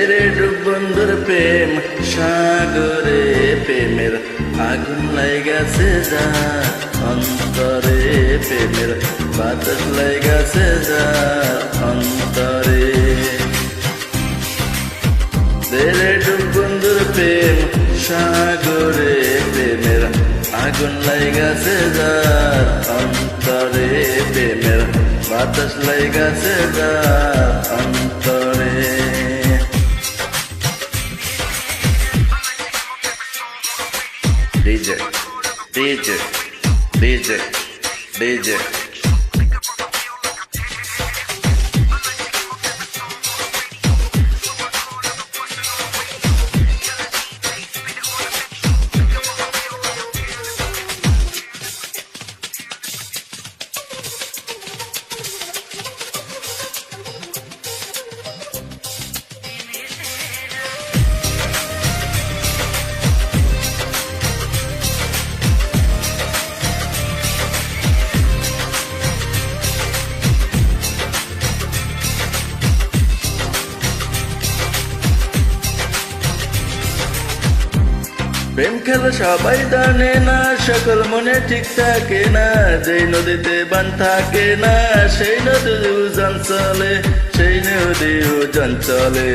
রে ডুব বন্ধুর প্রেম সাগরে প্রেমের আগুন লাইগাছে যা অন্তরে প্রেমের বাতাস লাইগাছে যা অন্তরে রে ডুব বন্ধুর প্রেম সাগরে প্রেমের আগুন লাইগাছে যা অন্তরে প্রেমের বাতাস লাইগাছে যা অন্তরে DJ, DJ, DJ, DJ. প্রেম খেলা সবাই জানে না, সকল মনে ঠিক থাকে না, যেই নদীতে বান থাকে না সেই নদী উজান চলে, সেই নদী উজান চলে।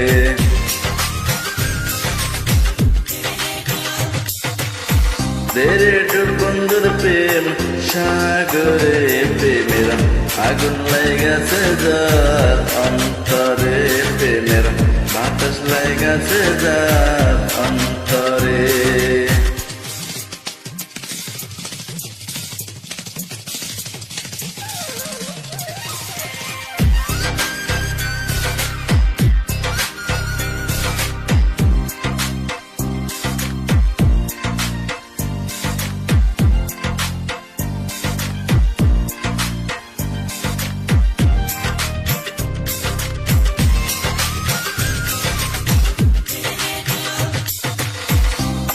রে ডুব বন্ধুর প্রেম সাগরে প্রেমের আগুন লাইগাছে যার অন্তরে প্রেমের বাতাস লাইগাছে যার অন্তরে।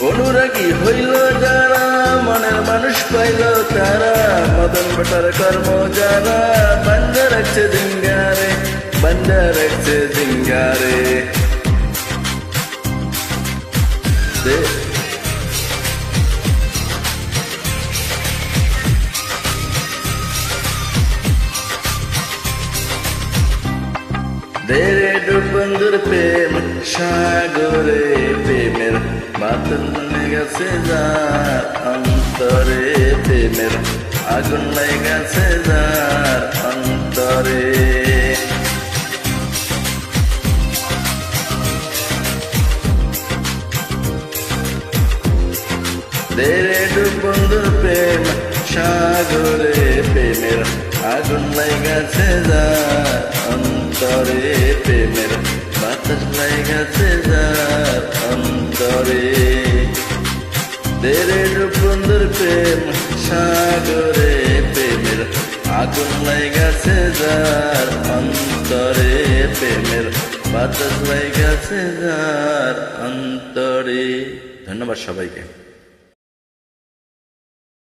অনুরাগী হইল যারা, মনের মানুষ পাইল তারা, মদন বেটার কর্ম যারা, বান্ধা রাখছে জিঙ্গারে, বান্ধা রাখছে জিঙ্গারে। রে ডুব বন্ধুর প্রেম সাগরে প্রেমের বাতাস লেগেছে যার অন্তরে প্রেমের আগুন লেগেছে যার অন্তরে। রে ডুব বন্ধুর প্রেম সাগরে প্রেমের আগুন লাইগাছে যার অন্তরে প্রেমের বাতাস লাইগাছে যার অন্তরে। রে ডুব বন্ধুর প্রেম সাগরে প্রেমের আগুন লাইগাছে যার অন্তরে প্রেমের বাতাস লাইগাছে যার অন্তরে। ধন্যবাদ সবাইকে।